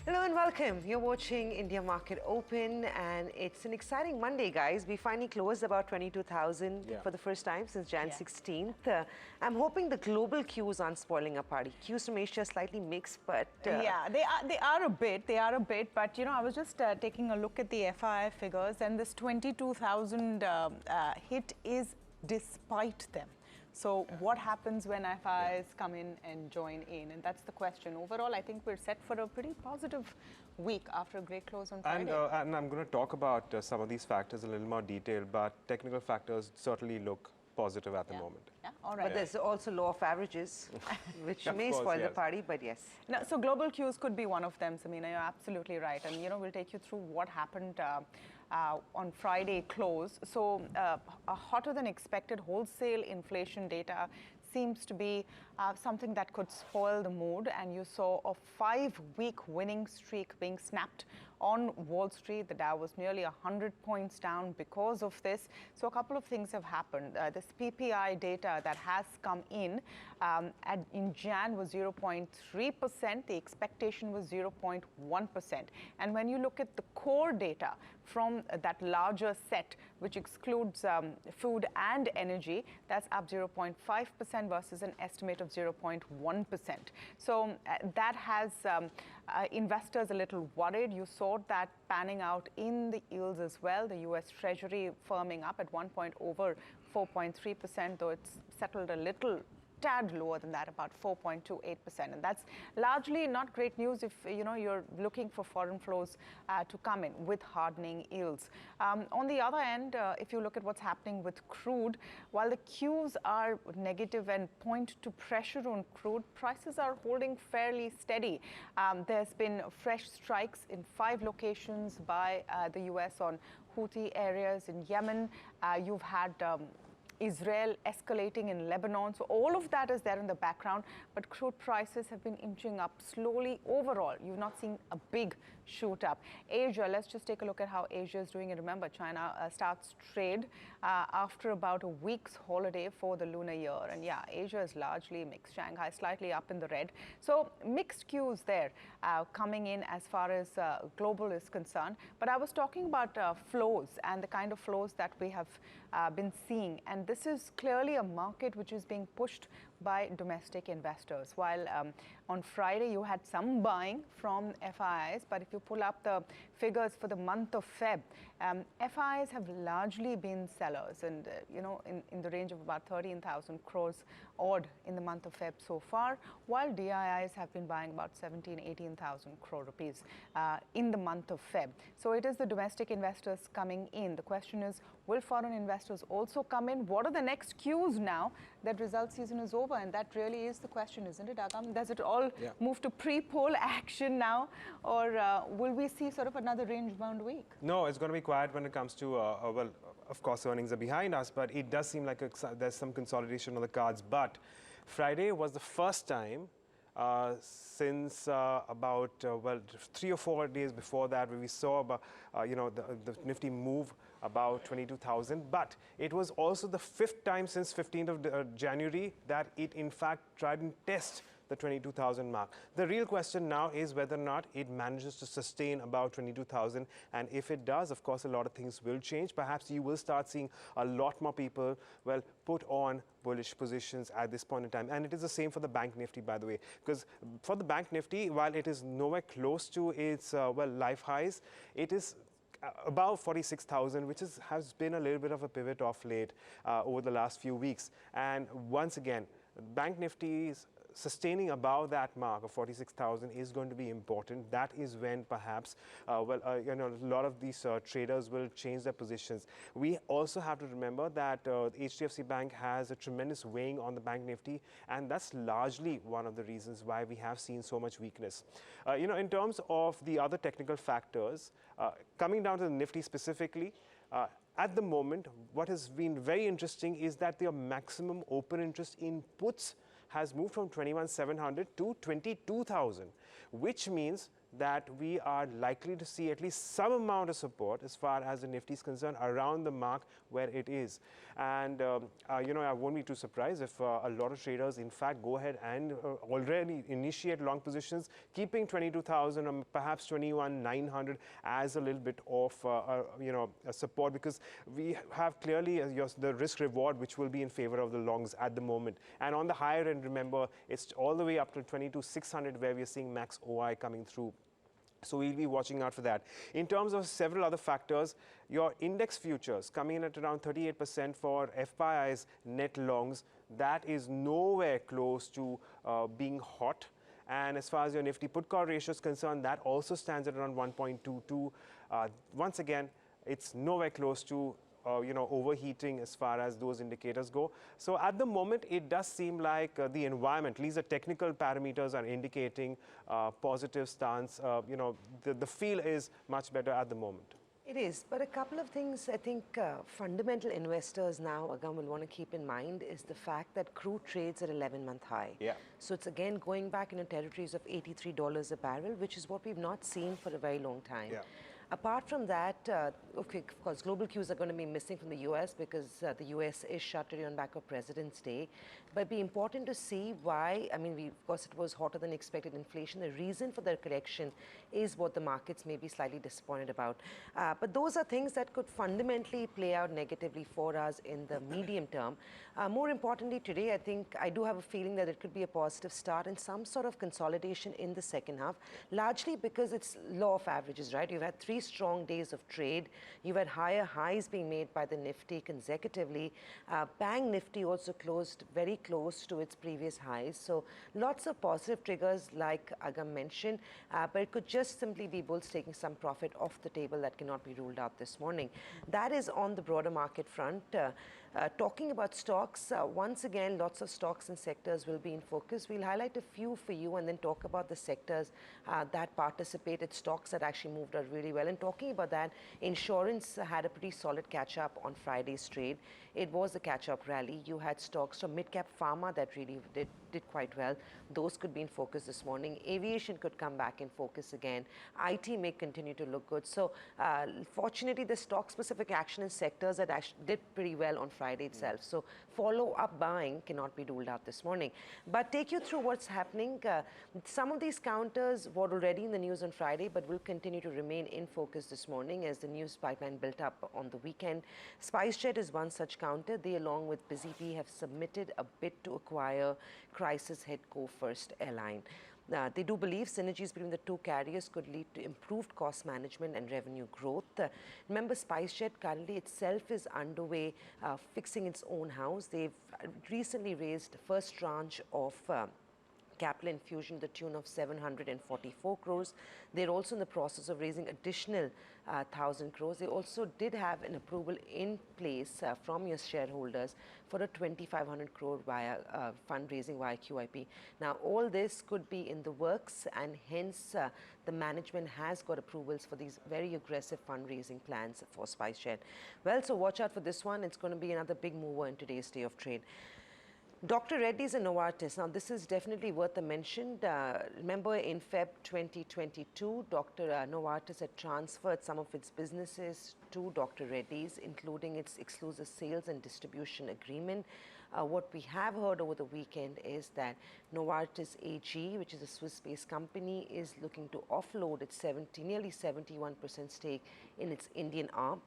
Hello and welcome. You're watching India Market Open and it's an exciting Monday, guys. We finally closed about 22,000 for the first time since Jan 16th. I'm hoping the global cues aren't spoiling our party. Cues from Asia slightly mixed, but... yeah, they are a bit, but you know, I was just taking a look at the FPI figures and this 22,000 hit is despite them. So what happens when FPIs come in and join in? And that's the question. Overall, I think we're set for a pretty positive week after a great close on Friday. And I'm going to talk about some of these factors in a little more detail, but technical factors certainly look positive at the moment. Yeah, all right. But there's also law of averages, which may spoil the party, but yes. Now, so global cues could be one of them, Samina. You're absolutely right. And, you know, we'll take you through what happened on Friday close. So a hotter than expected wholesale inflation data seems to be something that could spoil the mood, and you saw a 5-week winning streak being snapped on Wall Street. The Dow was nearly 100 points down because of this. So a couple of things have happened. This PPI data that has come in Jan was 0.3%. The expectation was 0.1%. And when you look at the core data from that larger set, which excludes food and energy, that's up 0.5% versus an estimate of 0.1%. So that has investors a little worried. You saw that panning out in the yields as well. The US Treasury firming up at 1 point over 4.3%, though it's settled a little tad lower than that, about 4.28%, and that's largely not great news if you're looking for foreign flows to come in with hardening yields. On the other end, if you look at what's happening with crude, while the cues are negative and point to pressure on crude, prices are holding fairly steady. There's been fresh strikes in 5 locations by the US on Houthi areas in Yemen. You've had Israel escalating in Lebanon. So all of that is there in the background, but crude prices have been inching up slowly overall. You've not seen a big shoot up. Asia, let's just take a look at how Asia is doing. And remember, China starts trade after about a week's holiday for the lunar year. And yeah, Asia is largely mixed. Shanghai slightly up in the red. So mixed cues there coming in as far as global is concerned. But I was talking about flows and the kind of flows that we have been seeing. And this is clearly a market which is being pushed by domestic investors. While on Friday you had some buying from FPIs, but if you pull up the figures for the month of Feb, FPIs have largely been sellers, and in the range of about 13,000 crores odd in the month of Feb so far, while DIIs have been buying about 18,000 crore rupees in the month of Feb. So it is the domestic investors coming in. The question is, will foreign investors also come in? What are the next cues now that result season is over? And that really is the question, isn't it, Agam? Does it all move to pre-poll action now, or will we see sort of another range-bound week? No, it's going to be quiet when it comes to, well, of course, earnings are behind us, but it does seem like there's some consolidation on the cards. But Friday was the first time since about, well, 3 or 4 days before that, where we saw about, the Nifty move about 22,000. But it was also the 5th time since 15th of January that it, in fact, tried and test the 22,000 mark. The real question now is whether or not it manages to sustain about 22,000. And if it does, of course, a lot of things will change. Perhaps you will start seeing a lot more people, well, put on bullish positions at this point in time. And it is the same for the Bank Nifty, by the way, because for the Bank Nifty, while it is nowhere close to its, well, life highs, it is about 46,000, which has been a little bit of a pivot off late over the last few weeks. And once again, Bank Nifty's sustaining above that mark of 46,000 is going to be important. That is when perhaps, a lot of these traders will change their positions. We also have to remember that HDFC Bank has a tremendous weighing on the Bank Nifty, and that's largely one of the reasons why we have seen so much weakness. In terms of the other technical factors, coming down to the Nifty specifically, at the moment, what has been very interesting is that their maximum open interest in puts has moved from 21,700 to 22,000. which means that we are likely to see at least some amount of support as far as the Nifty is concerned around the mark where it is. And, you know, I won't be too surprised if a lot of traders, in fact, go ahead and already initiate long positions, keeping 22,000 or perhaps 21,900 as a little bit of, you know, a support, because we have clearly the risk reward which will be in favor of the longs at the moment. And on the higher end, remember, it's all the way up to 22,600 where we are seeing max OI coming through. So we'll be watching out for that. In terms of several other factors, your index futures coming in at around 38% for FPIs net longs. That is nowhere close to being hot. And as far as your Nifty put call ratio is concerned, that also stands at around 1.22. Once again, it's nowhere close to you know, overheating as far as those indicators go. So at the moment, it does seem like the environment, at least the technical parameters are indicating positive stance. You know, the feel is much better at the moment. It is, but a couple of things I think fundamental investors now, Agam, will want to keep in mind is the fact that crude trades at 11-month high. Yeah. So it's again going back into territories of $83 a barrel, which is what we've not seen for a very long time. Yeah. Apart from that, okay, of course, global cues are going to be missing from the US because the US is shut today on back of President's Day. But it'd be important to see why, I mean, of course, it was hotter than expected inflation. The reason for the correction is what the markets may be slightly disappointed about. But those are things that could fundamentally play out negatively for us in the medium term. More importantly, today, I think I do have a feeling that it could be a positive start and some sort of consolidation in the second half, largely because it's law of averages, right? You've had 3 strong days of trade. You've had higher highs being made by the Nifty consecutively. Bang Nifty also closed very close to its previous highs. So lots of positive triggers like Agam mentioned, but it could just simply be bulls taking some profit off the table that cannot be ruled out this morning. That is on the broader market front. Talking about stocks, once again, lots of stocks and sectors will be in focus. We'll highlight a few for you and then talk about the sectors that participated, stocks that actually moved out really well. And talking about that, insurance had a pretty solid catch-up on Friday's trade. It was a catch-up rally. You had stocks from mid-cap pharma that really did quite well. Those could be in focus this morning. Aviation could come back in focus again. IT may continue to look good. So fortunately, the stock-specific action in sectors that actually did pretty well on Friday itself. So follow-up buying cannot be ruled out this morning. But take you through what's happening. Some of these counters were already in the news on Friday, but will continue to remain in focus this morning as the news pipeline built up on the weekend. SpiceJet is one such counter. They, along with BusyBee, have submitted a bid to acquire Crisis Head Go First Airline. They do believe synergies between the two carriers could lead to improved cost management and revenue growth. Remember, SpiceJet currently itself is underway fixing its own house. They've recently raised the first tranche of capital infusion to the tune of 744 crores. They're also in the process of raising additional 1,000 crores. They also did have an approval in place from your shareholders for a 2,500 crore via fundraising via QIP. Now, all this could be in the works, and hence the management has got approvals for these very aggressive fundraising plans for SpiceJet. Well, so watch out for this one. It's going to be another big mover in today's day of trade. Dr. Reddy's and Novartis. Now, this is definitely worth a mention. Remember, in Feb 2022, Novartis had transferred some of its businesses to Dr. Reddy's, including its exclusive sales and distribution agreement. What we have heard over the weekend is that Novartis AG, which is a Swiss-based company, is looking to offload its nearly 71% stake in its Indian arm.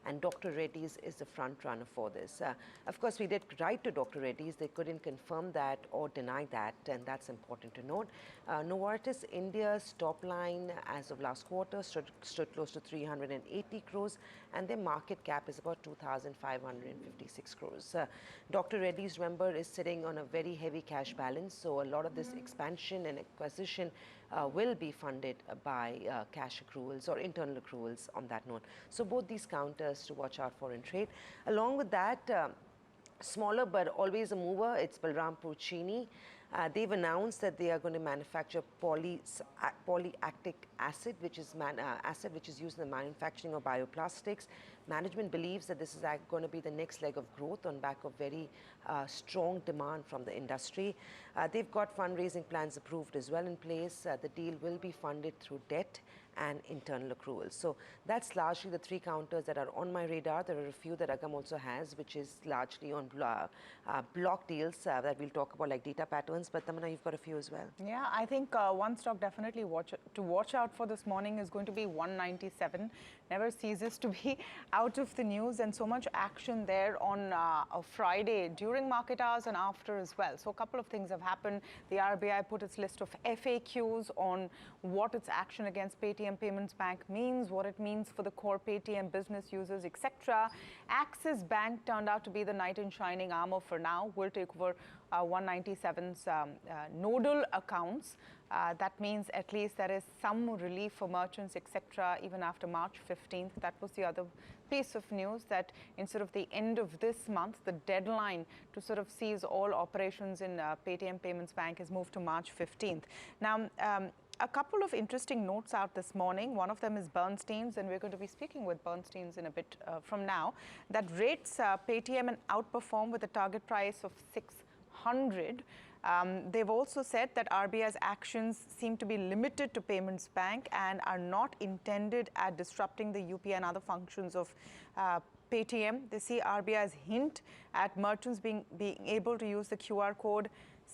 And Dr. Reddy's is the front runner for this. Of course, we did write to Dr. Reddy's. They couldn't confirm that or deny that, and that's important to note. Novartis India's top line as of last quarter stood close to 380 crores, and their market cap is about 2,556 crores. Dr. Reddy's, remember, is sitting on a very heavy cash balance, so a lot of this expansion and acquisition will be funded by cash accruals or internal accruals on that note. So both these counters to watch out for in trade. Along with that, smaller but always a mover, it's Balrampur Chini. They've announced that they are going to manufacture polylactic acid, which is used in the manufacturing of bioplastics. Management believes that this is going to be the next leg of growth on back of very strong demand from the industry. They've got fundraising plans approved as well in place. The deal will be funded through debt and internal accruals. So that's largely the three counters that are on my radar. There are a few that Agam also has, which is largely on block deals that we'll talk about, like data patterns. But Tamanna, you've got a few as well. Yeah, I think one stock definitely to watch out for this morning is going to be 197. Never ceases to be out of the news, and so much action there on a Friday during market hours and after as well. So a couple of things have happened. The RBI put its list of FAQs on what its action against Paytm Payments Bank means, what it means for the core Paytm business users, etc. Axis Bank turned out to be the knight in shining armor for now. We'll take over 197's nodal accounts. That means at least there is some relief for merchants, etc., even after March 15th. That was the other piece of news, that instead of the end of this month, the deadline to sort of cease all operations in Paytm Payments Bank is moved to March 15th. Now, a couple of interesting notes out this morning. One of them is Bernstein's, and we're going to be speaking with Bernstein's in a bit from now, that rates Paytm and outperform with a target price of 600. They've also said that RBI's actions seem to be limited to Payments Bank and are not intended at disrupting the UPI and other functions of Paytm. They see RBI's hint at merchants being able to use the QR code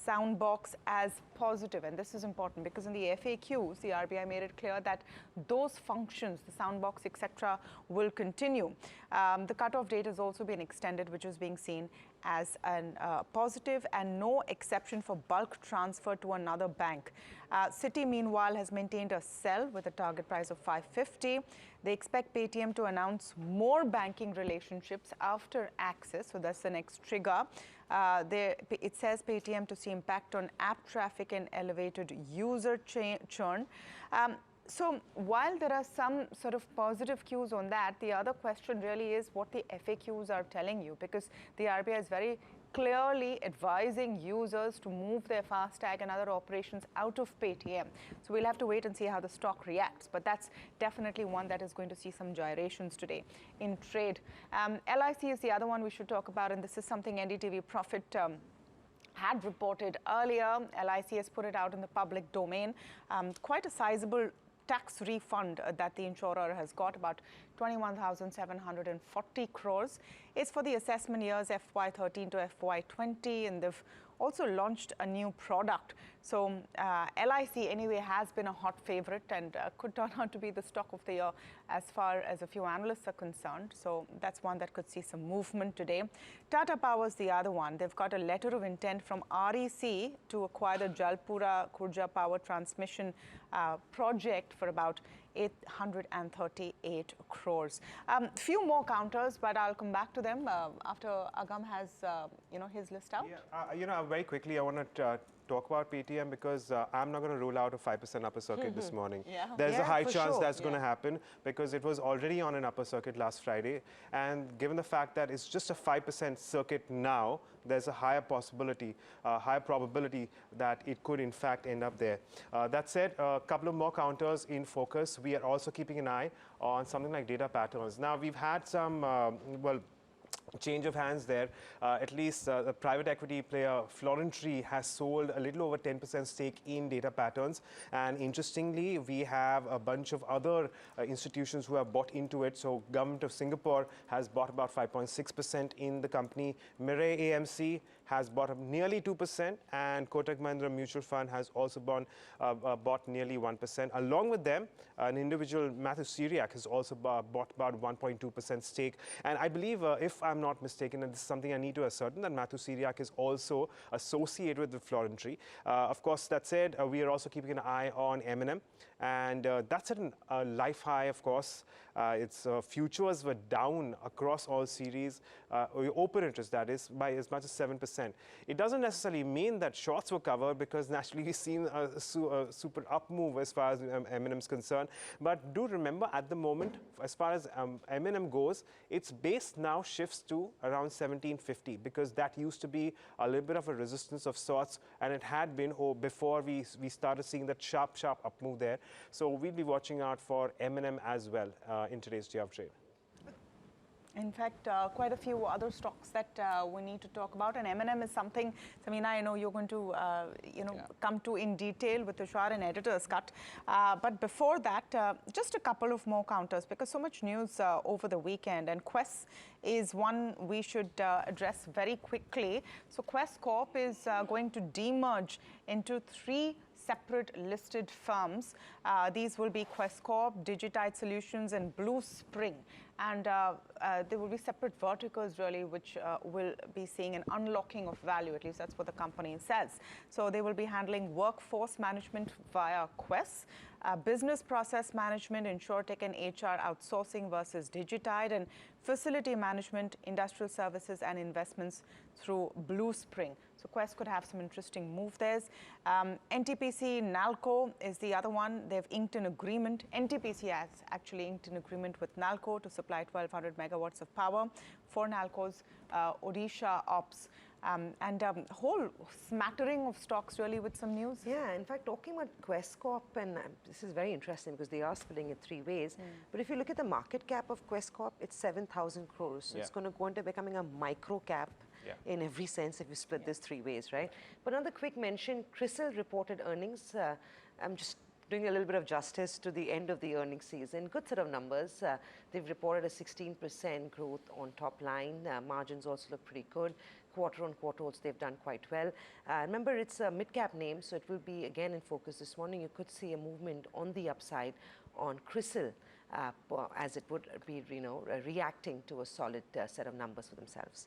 soundbox as positive, and this is important because in the FAQs, the RBI made it clear that those functions, the soundbox, etc., will continue. The cutoff date has also been extended, which is being seen as a positive, and no exception for bulk transfer to another bank. Citi, meanwhile, has maintained a sell with a target price of 550. They expect Paytm to announce more banking relationships after Axis, so that's the next trigger. It says Paytm to see impact on app traffic and elevated user churn. So while there are some sort of positive cues on that, the other question really is what the FAQs are telling you, because the RBI is very clearly advising users to move their FASTag and other operations out of Paytm. So we'll have to wait and see how the stock reacts, but that's definitely one that is going to see some gyrations today in trade. LIC is the other one we should talk about, and this is something NDTV Profit had reported earlier. LIC has put it out in the public domain. Quite a sizable tax refund that the insurer has got, about 21,740 crores. It's for the assessment years FY13 to FY20, and they've also launched a new product. So LIC anyway has been a hot favorite and could turn out to be the stock of the year as far as a few analysts are concerned. So that's one that could see some movement today. Tata Power is the other one. They've got a letter of intent from REC to acquire the Jalpura Khurja Power Transmission project for about 838 crores. Few more counters, but I'll come back to them after Agam has his list out. Yeah, very quickly, I want to talk about Paytm because I'm not going to rule out a 5% upper circuit this morning. There's a high chance that's going to happen because it was already on an upper circuit last Friday, and given the fact that it's just a 5% circuit now, there's a higher possibility, higher probability that it could in fact end up there. That said, a couple of more counters in focus. We are also keeping an eye on something like data patterns. Now, we've had some, change of hands there. At least the private equity player Florentry has sold a little over 10% stake in data patterns, and interestingly we have a bunch of other institutions who have bought into it. So government of Singapore has bought about 5.6% in the company. Mirae AMC has bought up nearly 2%, and Kotak Mahindra Mutual Fund has also bought nearly 1%. Along with them, an individual, Matthew Syriac, has also bought about 1.2% stake. And I believe, if I'm not mistaken, and this is something I need to ascertain, that Matthew Syriac is also associated with Florentry. Of course, that said, we are also keeping an eye on M&M, and that's at a life high, of course. Its futures were down across all series, open interest, that is, by as much as 7%. 1%. It doesn't necessarily mean that shorts were covered, because naturally we've seen a super up move as far as M&M is concerned. But do remember, at the moment, as far as M&M goes, its base now shifts to around 1750, because that used to be a little bit of a resistance of sorts, and it had been before we started seeing that sharp up move there. So we'll be watching out for M&M as well in today's day of trade. In fact, quite a few other stocks that we need to talk about, and M&M is something, Samina, I know you're going to, come to in detail with Tushar and editor's cut. But before that, just a couple of more counters, because so much news over the weekend, and Quess is one we should address very quickly. So Quess Corp is going to demerge into 3 separate listed firms. These will be Quess Corp, Digitide Solutions, and Blue Spring. And there will be separate verticals, really, which will be seeing an unlocking of value. At least that's what the company says. So they will be handling workforce management via Quess, business process management, InsurTech and HR outsourcing versus Digitide, and facility management, industrial services and investments through Blue Spring. So Quess could have some interesting move there. NTPC Nalco is the other one. They've inked an agreement. NTPC has actually inked an agreement with Nalco to supply 1,200 megawatts of power for Nalco's Odisha ops. And a whole smattering of stocks, really, with some news. Yeah, in fact, talking about Quess Corp, and this is very interesting because they are splitting it 3 ways. But if you look at the market cap of Quess Corp, it's 7,000 crores. So it's going to go into becoming a micro cap in every sense if you split this 3 ways, right? But another quick mention, CRISIL reported earnings. I'm just doing a little bit of justice to the end of the earnings season. Good set of numbers. They've reported a 16% growth on top line. Margins also look pretty good. Quarter on quarter also they've done quite well. Remember, it's a mid-cap name, so it will be again in focus this morning. You could see a movement on the upside on CRISIL as it would be, reacting to a solid set of numbers for themselves.